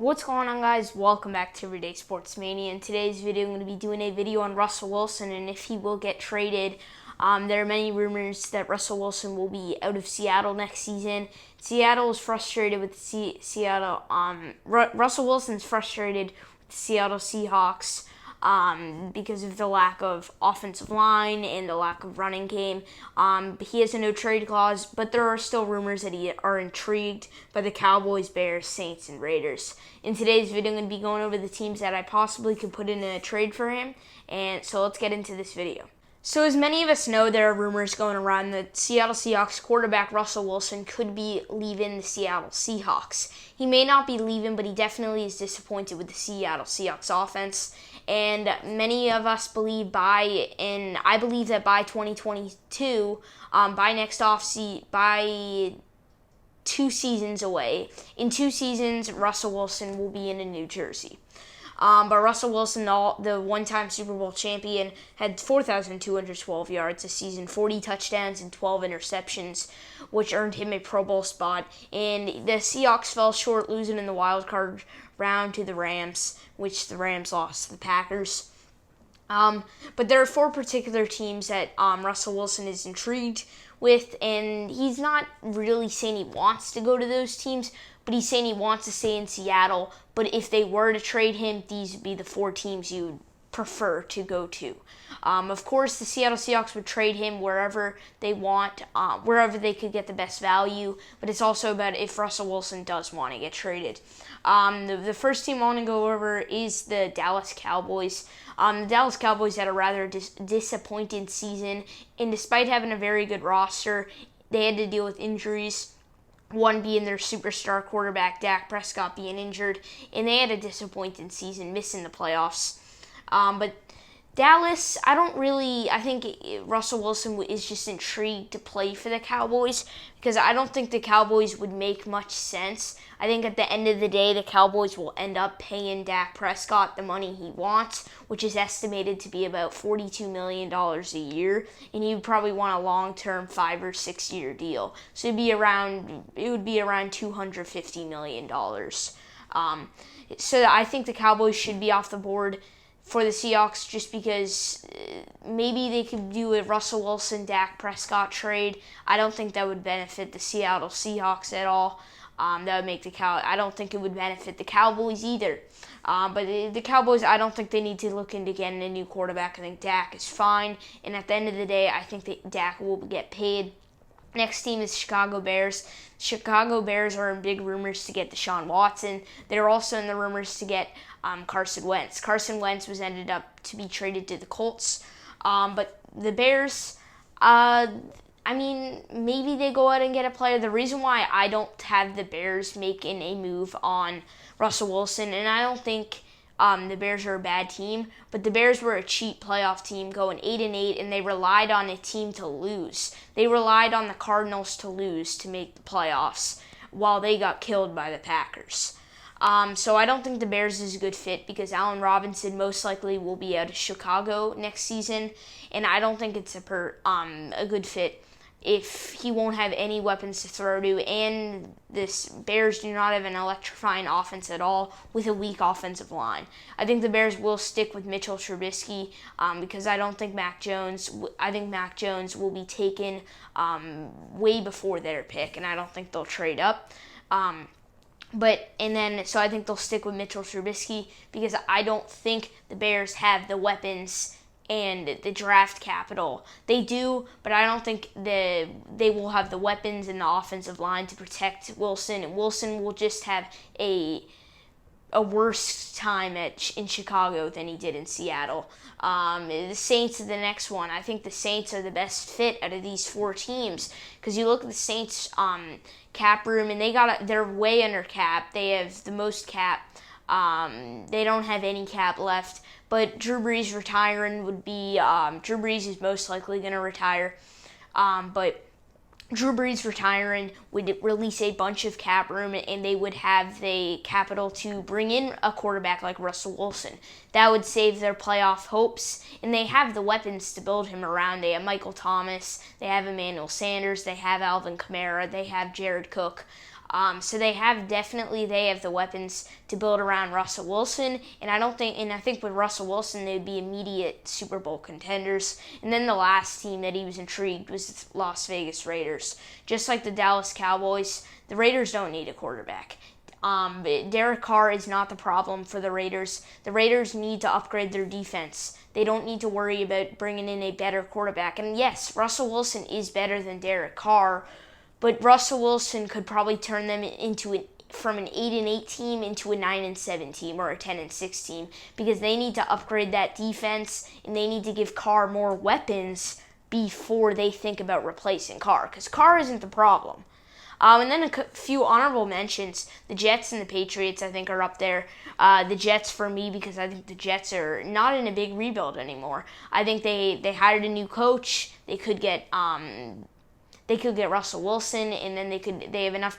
What's going on, guys? Welcome back to Everyday Sports Mania. In today's video, I'm going to be doing a video on Russell Wilson and if he will get traded. There are many rumors that Russell Wilson will be out of Seattle next season. Seattle is frustrated with Seattle. Russell Wilson's frustrated with the Seattle Seahawks because of the lack of offensive line and the lack of running game. He has a no trade clause, but there are still rumors that he are intrigued by the Cowboys, Bears, Saints, and Raiders. In today's video, I'm going to be going over the teams that I possibly could put in a trade for him, and so let's get into this video. So as many of us know, there are rumors going around that Seattle Seahawks quarterback Russell Wilson could be leaving the Seattle Seahawks. He may not be leaving, but he definitely is disappointed with the Seattle Seahawks offense. And many of us believe and I believe that by 2022, by 2 seasons away, in 2 seasons, Russell Wilson will be in New Jersey. But Russell Wilson, the one-time Super Bowl champion, had 4,212 yards this season, 40 touchdowns and 12 interceptions, which earned him a Pro Bowl spot. And the Seahawks fell short, losing in the wild card round to the Rams, which the Rams lost to the Packers. But there are 4 particular teams that Russell Wilson is intrigued with, and he's not really saying he wants to go to those teams, but he's saying he wants to stay in Seattle. But if they were to trade him, these would be the 4 teams you would prefer to go to. Of course, the Seattle Seahawks would trade him wherever they want, wherever they could get the best value, but it's also about if Russell Wilson does want to get traded. The first team I want to go over is the Dallas Cowboys. The Dallas Cowboys had a rather disappointing season, and despite having a very good roster, they had to deal with injuries. One being their superstar quarterback, Dak Prescott, being injured, and they had a disappointing season, missing the playoffs. But Dallas, I think Russell Wilson is just intrigued to play for the Cowboys because I don't think the Cowboys would make much sense. I think at the end of the day, the Cowboys will end up paying Dak Prescott the money he wants, which is estimated to be about $42 million a year, and he would probably want a long-term 5 or 6 year deal. So it would be around $250 million. So I think the Cowboys should be off the board for the Seahawks just because maybe they could do a Russell Wilson, Dak Prescott trade. I don't think that would benefit the Seattle Seahawks at all. That would make I don't think it would benefit the Cowboys either. But the Cowboys, I don't think they need to look into getting a new quarterback. I think Dak is fine. And at the end of the day, I think that Dak will get paid. Next team is Chicago Bears. Chicago Bears are in big rumors to get Deshaun Watson. They're also in the rumors to get Carson Wentz. Carson Wentz was ended up to be traded to the Colts. But the Bears, maybe they go out and get a player. The reason why I don't have the Bears making a move on Russell Wilson, and I don't think the Bears are a bad team, but the Bears were a cheap playoff team going 8-8, and they relied on a team to lose. They relied on the Cardinals to lose to make the playoffs while they got killed by the Packers. So I don't think the Bears is a good fit because Allen Robinson most likely will be out of Chicago next season, and I don't think it's a good fit if he won't have any weapons to throw to, and this Bears do not have an electrifying offense at all with a weak offensive line. I think the Bears will stick with Mitchell Trubisky because I think Mac Jones will be taken way before their pick, and I don't think they'll trade up. So I think they'll stick with Mitchell Trubisky because I don't think the Bears have the weapons and the draft capital. They do, but I don't think they will have the weapons and the offensive line to protect Wilson. And Wilson will just have a worse time in Chicago than he did in Seattle. The Saints are the next one. I think the Saints are the best fit out of these 4 teams because you look at the Saints cap room and they're way under cap. They have the most cap. They don't have any cap left. But Drew Brees retiring Drew Brees is most likely going to retire. But Drew Brees retiring would release a bunch of cap room, and they would have the capital to bring in a quarterback like Russell Wilson. That would save their playoff hopes, and they have the weapons to build him around. They have Michael Thomas, they have Emmanuel Sanders, they have Alvin Kamara, they have Jared Cook. So they have the weapons to build around Russell Wilson, and I think with Russell Wilson they'd be immediate Super Bowl contenders. And then the last team that he was intrigued was the Las Vegas Raiders. Just like the Dallas Cowboys, the Raiders don't need a quarterback. Derek Carr is not the problem for the Raiders. The Raiders need to upgrade their defense. They don't need to worry about bringing in a better quarterback. And yes, Russell Wilson is better than Derek Carr, but Russell Wilson could probably turn them from an 8-8 team into a 9-7 team or a 10-6 team, because they need to upgrade that defense and they need to give Carr more weapons before they think about replacing Carr, because Carr isn't the problem. And then a few honorable mentions. The Jets and the Patriots, I think, are up there. The Jets for me, because I think the Jets are not in a big rebuild anymore. I think they hired a new coach. They could get Russell Wilson, and then they have enough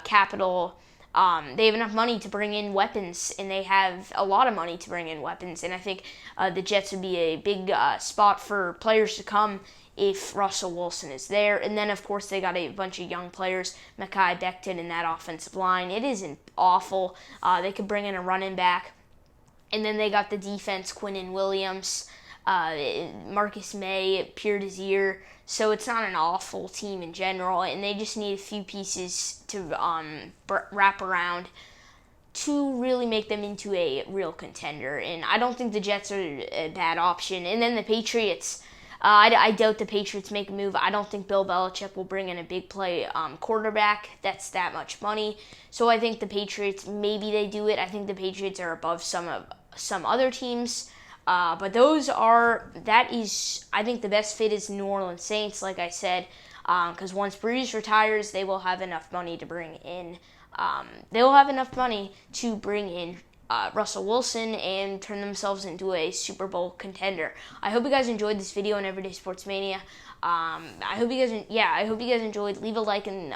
capital. They have enough money to bring in weapons, and they have a lot of money to bring in weapons. And I think the Jets would be a big spot for players to come if Russell Wilson is there. And then, of course, they got a bunch of young players, Mekhi Becton in that offensive line. It isn't awful. They could bring in a running back. And then they got the defense, Quinnen Williams, Marcus May, Pierre Desir. So it's not an awful team in general, and they just need a few pieces to wrap around to really make them into a real contender. And I don't think the Jets are a bad option. And then the Patriots, I doubt the Patriots make a move. I don't think Bill Belichick will bring in a big play quarterback. That's that much money. So I think the Patriots, maybe they do it. I think the Patriots are above some other teams. But I think the best fit is New Orleans Saints, like I said, because once Breeze retires, they will have enough money to bring in. Russell Wilson and turn themselves into a Super Bowl contender. I hope you guys enjoyed this video on Everyday Sports Mania. I hope you guys enjoyed. Leave a like and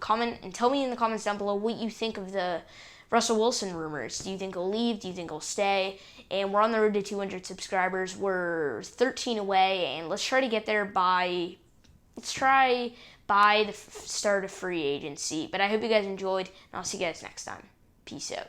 comment, and tell me in the comments down below what you think of the Russell Wilson rumors. Do you think he'll leave? Do you think he'll stay? And we're on the road to 200 subscribers. We're 13 away, and let's try to get there by the start of free agency. But I hope you guys enjoyed, and I'll see you guys next time. Peace out.